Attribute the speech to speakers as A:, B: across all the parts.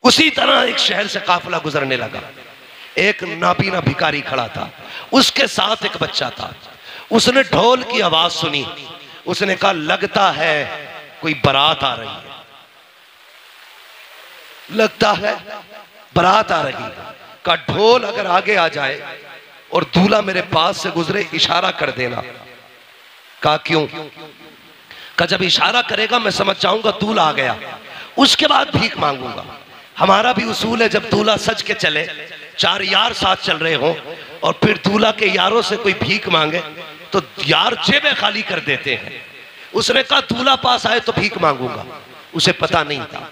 A: उसी तरह एक शहर से काफिला गुजरने लगा। एक नाबीना भिखारी खड़ा था, उसके साथ एक बच्चा था। उसने ढोल की आवाज सुनी, उसने कहा लगता है कोई बारात आ रही है, लगता है बारात आ रही है। का ढोल अगर आगे आ जाए और दूल्हा मेरे पास से गुजरे इशारा कर देना। कहा क्यों? का जब इशारा करेगा मैं समझ जाऊंगा दूल्हा आ गया, उसके बाद भीख मांगूंगा। हमारा भी उसूल है जब दूल्हा सज के चले, चार यार साथ चल रहे हो और फिर दूल्हा के यारों से कोई भीख मांगे तो यार जेबें खाली कर देते हैं। उसने कहा दूल्हा पास आए तो भीख मांगूंगा। उसे पता नहीं था,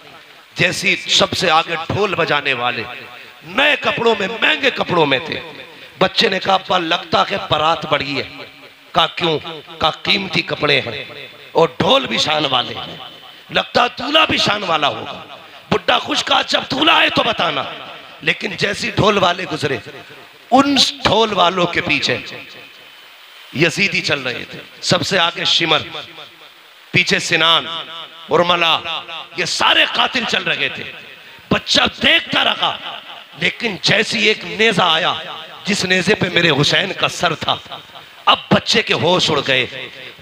A: जैसी सबसे आगे ढोल बजाने वाले नए कपड़ों में, महंगे कपड़ों में थे। बच्चे ने कहा अब्बा लगता है बारात बढ़ी है। कहा क्यों? कहा कीमती कपड़े हैं और ढोल भी शान वाले हैं, लगता दूल्हा भी शान वाला होगा। बुड्ढा खुश कहा जब दूल्हा आए तो बताना। लेकिन जैसी ढोल वाले गुजरे, उन ढोल वालों के पीछे यजीदी चल रहे थे। सबसे आगे शिमर, पीछे सिनान, उर्मला, ये सारे कातिल चल रहे थे। बच्चा देखता रहा, लेकिन जैसी एक नेजा आया जिस नेजे पे मेरे हुसैन का सर था, अब बच्चे के होश उड़ गए।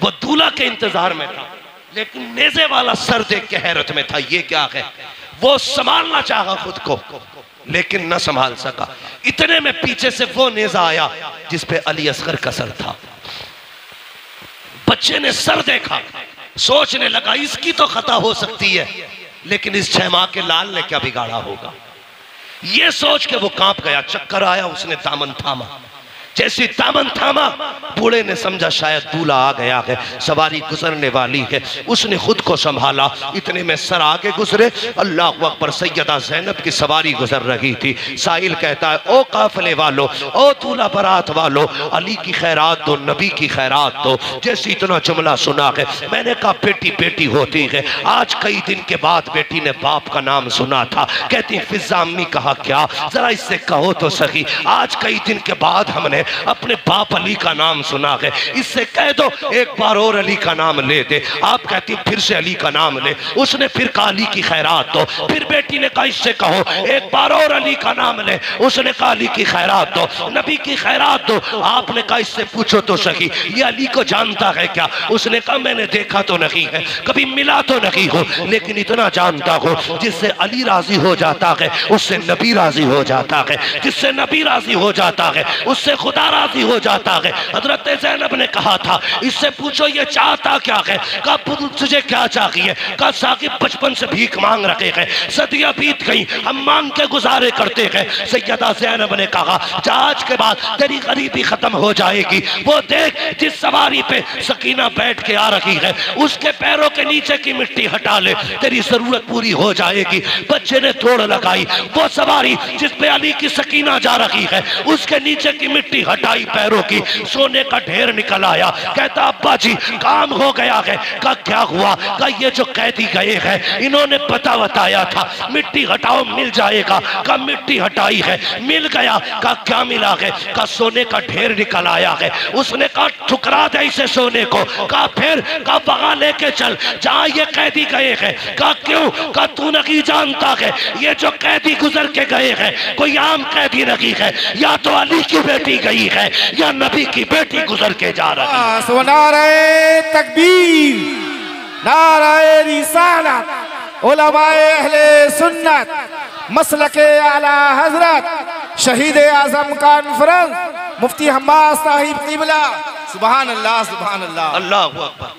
A: वो दूल्हा के इंतजार में था, लेकिन नेजे वाला सर देख के हैरत में था, ये क्या है। वो संभालना चाहा खुद को, लेकिन न संभाल सका। इतने में पीछे से वो नेजा आया जिस पे अली असगर का सर था। बच्चे ने सर देखा, सोचने लगा इसकी तो खता हो सकती है, लेकिन इस 6 माह के लाल ने क्या बिगाड़ा होगा। ये सोच के वो कांप गया, चक्कर आया, उसने दामन थामा। जैसी दामन थामा, बूढ़े ने समझा शायद दूल्हा आ गया है, सवारी गुजरने वाली है। उसने खुद को संभाला। इतने में सर आगे गुजरे, अल्लाह अकबर, सैयदा ज़ैनब की सवारी गुजर रही थी। साहिल कहता है ओ काफिले वालों, ओ दूल्हा बारात वालों, अली की खैरात दो, नबी की खैरात दो। जैसे इतना जुमला सुना है, मैंने कहा बेटी बेटी होती है। आज कई दिन के बाद बेटी ने बाप का नाम सुना था। कहती फिजा अम्मी कहा क्या, जरा इससे कहो तो सही। आज कई दिन के बाद हमने अपने बाप अली का नाम सुना है, इससे कह दो एक बार और अली का नाम ले दे। आप कहती फिर से अली का नाम ले। उसने फिर कहा अली की खैरात दो। फिर बेटी ने कहा इससे कहो एक बार और अली का नाम ले। उसने कहा अली की खैरात दो, नबी की खैरात दो। आपने कहा इससे पूछो तो सही ये अली को जानता है क्या। उसने कहा मैंने देखा तो नहीं है, कभी मिला तो नहीं हो, लेकिन इतना जानता हूं जिससे अली राजी हो जाता है उससे नबी राजी हो जाता है, जिससे नबी राजी हो जाता है उससे खुदा राजी हो जाता है। हजरत ज़ैनब ने कहा था इससे पूछो ये चाहता क्या है। कहा तुझे क्या चाहिए। कहा साकिब बचपन से भीख मांग रखे हैं, सदियां बीत गई, हम मांग के गुजारे करते हैं। सैयदा ज़ैनब ने कहा आज के बाद तेरी गरीबी खत्म हो जाएगी। वो देख जिस सवारी पे सकीना बैठ के आ रही है उसके पैरों के नीचे की मिट्टी हटा ले, तेरी जरूरत पूरी हो जाएगी। बच्चे ने तोड़ लगाई। वो सवारी जिस पे अली की सकीना जा रही है उसके नीचे की मिट्टी हटाई, पैरों की, सोने का ढेर निकल आया। कहता अब्बा जी काम हो गया है। कहा क्या हुआ। कहा ये जो कैदी गए हैं इन्होंने पता बताया था मिट्टी हटाओ मिल जाएगा। कहा मिट्टी हटाई है, मिल गया। कहा क्या मिला है। कहा सोने का ढेर निकल आया है। उसने कहा ठुकरा दे इसे सोने को। कहा फिर। कहा वहां लेके चल जहां ये कैदी गए हैं। कहा क्यों। कहा तू नहीं जानता है ये जो कैदी गुजर के गए हैं कोई आम कैदी नहीं है, या तो अली की बेटी गई है या नबी की बेटी गुजर के जा रही है।
B: नारे तकबीर, नारे रिसालत, उलमाए अहले सुन्नत, मसलके आला हजरत, शहीद आजम कॉन्फ्रेंस, मुफ्ती हम्माद साहिब क़िबला। सुभान अल्लाह, सुभान अल्लाह,
A: अल्लाह अकबर।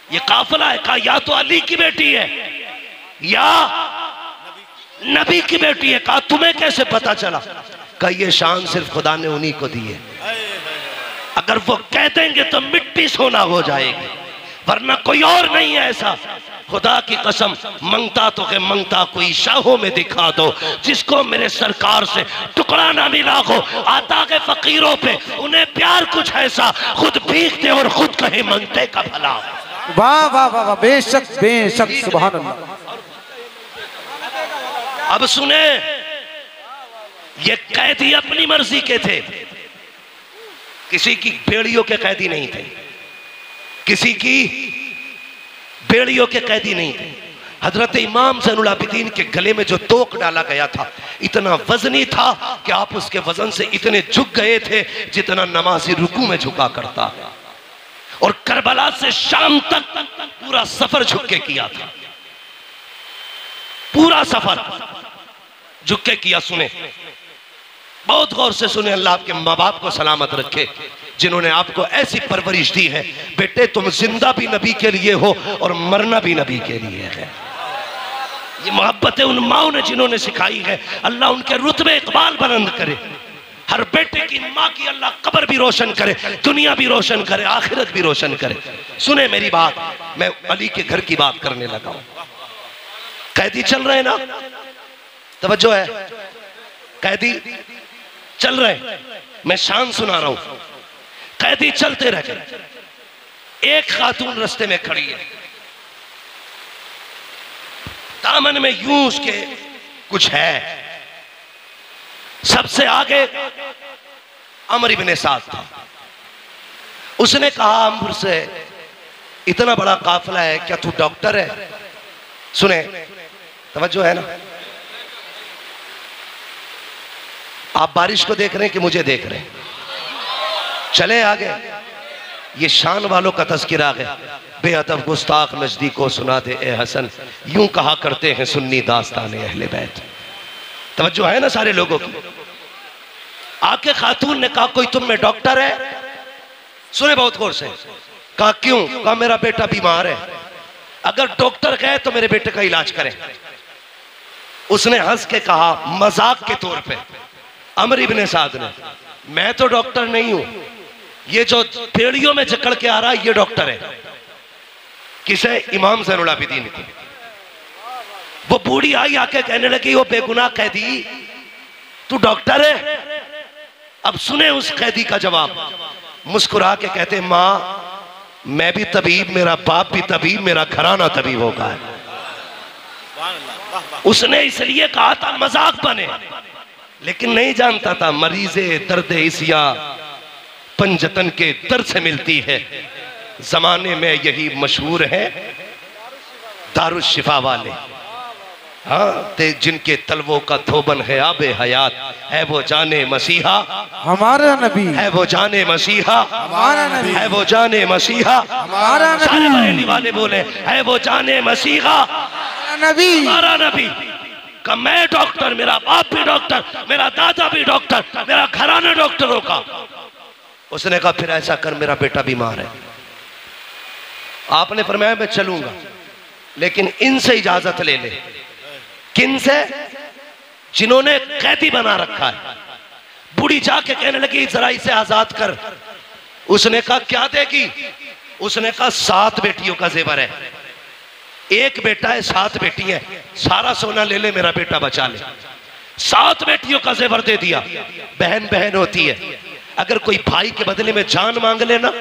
A: ये काफिला है। कहा या तो अली की बेटी है या नबी की बेटी है। कहा तुम्हें कैसे पता चला। कहा ये शान सिर्फ खुदा ने उन्हीं को दी है, अगर वो कह देंगे तो मिट्टी सोना हो जाएगी, वरना कोई और नहीं है ऐसा। खुदा की कसम मंगता तो है, मंगता कोई शाहों में दिखा दो जिसको मेरे सरकार से टुकड़ा ना मिला हो। आता है फकीरों पे उन्हें प्यार कुछ ऐसा, खुद भीख दे और खुद कहे मंगते का भला।
B: वाह वाह वाह, बेशक बेशक, सुभान अल्लाह।
A: अब सुने, ये कैदी अपनी मर्जी के थे, किसी की बेड़ियों के कैदी नहीं थे, किसी की बेड़ियों के कैदी नहीं थे। हजरत इमाम ज़ैनुल आबिदीन के गले में जो तोक डाला गया था इतना वजनी था कि आप उसके वजन से इतने झुक गए थे जितना नमाजी रुकू में झुका करता है। और करबला से शाम तक पूरा सफर झुक के किया था, पूरा सफर झुक के किया। सुने, बहुत गौर से सुने, अल्लाह आपके माँ बाप को सलामत रखे जिन्होंने आपको ऐसी परवरिश दी है। बेटे तुम जिंदा भी नबी के लिए हो और मरना भी नबी के लिए है। ये मोहब्बत उन माओ ने जिन्होंने सिखाई है। अल्लाह उनके रुतबे इकबाल बुलंद करे। हर बेटे की माँ की अल्लाह कब्र भी रोशन करे, दुनिया भी रोशन करे, आखिरत भी रोशन करे। सुने मेरी बात, मैं अली के घर की बात करने लगा हूं। कैदी चल रहे ना, तवज्जो है, कैदी चल रहे, मैं शान सुना रहा हूं। कैदी चलते रह गए, एक खातून रास्ते में खड़ी है, दामन में यूं उसके कुछ है। सबसे आगे अमर इब्ने साद था। उसने कहा अमर से, इतना बड़ा काफिला है, क्या तू डॉक्टर है? सुने, तवज्जो है ना, आप बारिश को देख रहे हैं कि मुझे देख रहे हैं? चले आगे, ये शान वालों का तज़किरा है। बेअदब गुस्ताख नजदीको सुना दे ए हसन, यूं कहा करते हैं सुन्नी दास्तान अहले बैत। तवज्जो है ना सारे लोगों की? आके खातून ने कहा कोई तुम में डॉक्टर है? सुने बहुत गौर से, कहा क्यों? कहा मेरा बेटा बीमार है, अगर डॉक्टर गए तो मेरे बेटे का इलाज करें। उसने हंस के कहा मजाक के तौर पे, अमर इब्ने साद ने, मैं तो डॉक्टर नहीं हूं, ये जो पेड़ियों में जकड़ के आ रहा है ये डॉक्टर है। किसे? इमाम ज़ैनुल आबिदीन की। वो बूढ़ी आई आके कहने लगी वो बेगुनाह कैदी तू डॉक्टर है? अब सुने उस कैदी का जवाब, मुस्कुरा के कहते माँ मैं भी तबीब, मेरा बाप भी तबीब, मेरा घराना तबीब होगा। उसने इसलिए कहा था मजाक बने, लेकिन नहीं जानता था मरीज़े दर्द इसिया पंजतन के दर्द से मिलती है। जमाने में यही मशहूर है दारुश शिफा वाले, हाँ ते जिनके तलवों का थोबन है आबे हयात, है वो जाने मसीहा
B: हमारा नबी,
A: है वो जाने मसीहा
B: हमारा नबी,
A: है वो जाने मसीहा
B: हमारा नबी,
A: सारे बरेली वाले बोले है वो जाने मसीहा
B: नबी,
A: हमारा नबी। का मैं डॉक्टर, मेरा बाप भी डॉक्टर, मेरा दादा भी डॉक्टर, मेरा घराना डॉक्टरों का। उसने कहा फिर ऐसा कर, मेरा बेटा बीमार है। आपने फरमाया मैं चलूंगा, लेकिन इनसे इजाजत ले ले। किन से? जिन्होंने कैदी बना रखा है। बूढ़ी जाके कहने लगी जरा इसे आजाद कर। उसने कहा क्या देगी? उसने कहा 7 बेटियों का जेवर है, एक बेटा है 7 बेटी है, सारा सोना ले ले, मेरा बेटा बचा ले। 7 बेटियों का जेवर दे दिया। बहन बहन होती है, अगर कोई भाई के बदले में जान मांग लेना,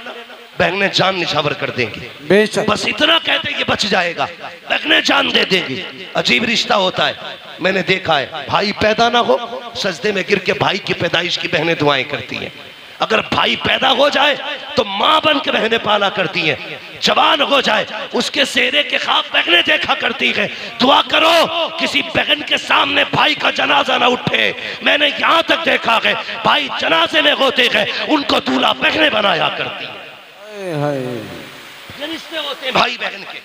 A: बहनें जान निछावर कर देंगी।
B: बेशक,
A: बस इतना कहते ये बच जाएगा, बहनें जान दे देंगी। अजीब रिश्ता होता है, मैंने देखा है। भाई पैदा ना हो, सजदे में गिर के भाई की पैदाइश की बहनें दुआएं करती हैं। अगर भाई पैदा हो जाए तो माँ बन के बहनें पाला करती हैं। जवान हो जाए उसके सेहरे के ख्वाब बहनें देखा करती हैं। दुआ करो किसी बहन के सामने भाई का जनाजा ना उठे। मैंने यहाँ तक देखा है भाई जनाजे में होते हैं उनको दूल्हा बहनें बनाया करती हैं। ये रिश्ते होते हैं भाई बहन के।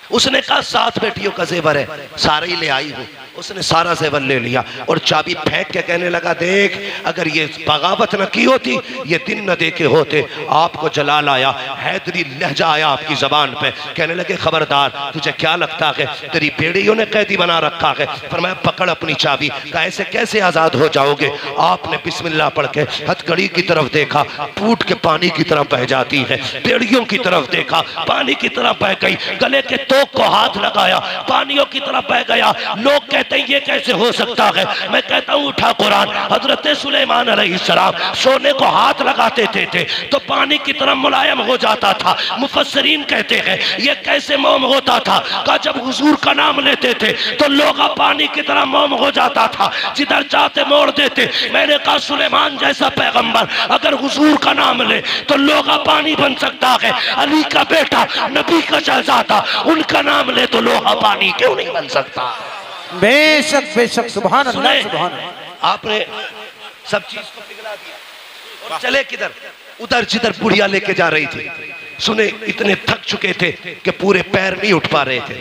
A: उसने कहा 7 बेटियों का जेवर है, सारा ही ले आई हूँ। उसने सारा जेवर ले लिया और चाबी फेंक के कहने लगा देख अगर ये बगावत न की होती, ये दिन न देखे होते, आपको जलाल आया, हैदरी लहजा आया आपकी जबान पे। कहने लगे खबरदार, तुझे क्या लगता है तेरी बेड़ियों ने कैदी बना रखा है? फरमाया पकड़ अपनी चाबी। कहा ऐसे कैसे आजाद हो जाओगे? आपने बिस्मिल्लाह पढ़ के हथकड़ी की तरफ देखा, फूट के पानी की तरफ बह जाती है। बेड़ियों की तरफ देखा, पानी की तरफ बह गई। गले के तोक को हाथ लगाया, पानियों की तरफ बह गया। लोग कहते कहते हैं ये कैसे हो सकता है? मैं कहता हूँ उठा कुरान, हजरत सुलेमान अलैहिस्सलाम सोने को हाथ लगाते थे तो पानी की तरह मुलायम हो जाता था। मुफस्सिरीन कहते हैं ये कैसे मोम होता था? का जब हुजूर का नाम लेते थे तो लोहा पानी की तरह मोम हो जाता था, जिधर चाहते मोड़ देते। मैंने कहा सुलेमान जैसा पैगंबर अगर हुजूर का नाम ले तो लोहा पानी बन सकता है। अली का बेटा नबी का शहजादा उनका नाम ले तो लोहा पानी क्यों नहीं बन सकता?
B: बेशक बेशक सुभान अल्लाह सुभान अल्लाह।
A: आपने सब चीज को पिघला दिया और चले किधर? उधर जिधर बुढ़िया लेके जा रही थी। सुने इतने थक चुके थे कि पूरे पैर नहीं उठ पा रहे थे,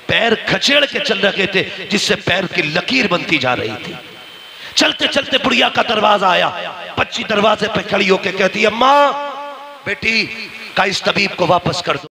A: पैर खचेड़ के चल रहे थे जिससे पैर की लकीर बनती जा रही थी। चलते चलते बुढ़िया का दरवाजा आया। बच्ची दरवाजे पे खड़ी होके कहती है, अम्मा बेटी का इस तबीब को वापस कर दो।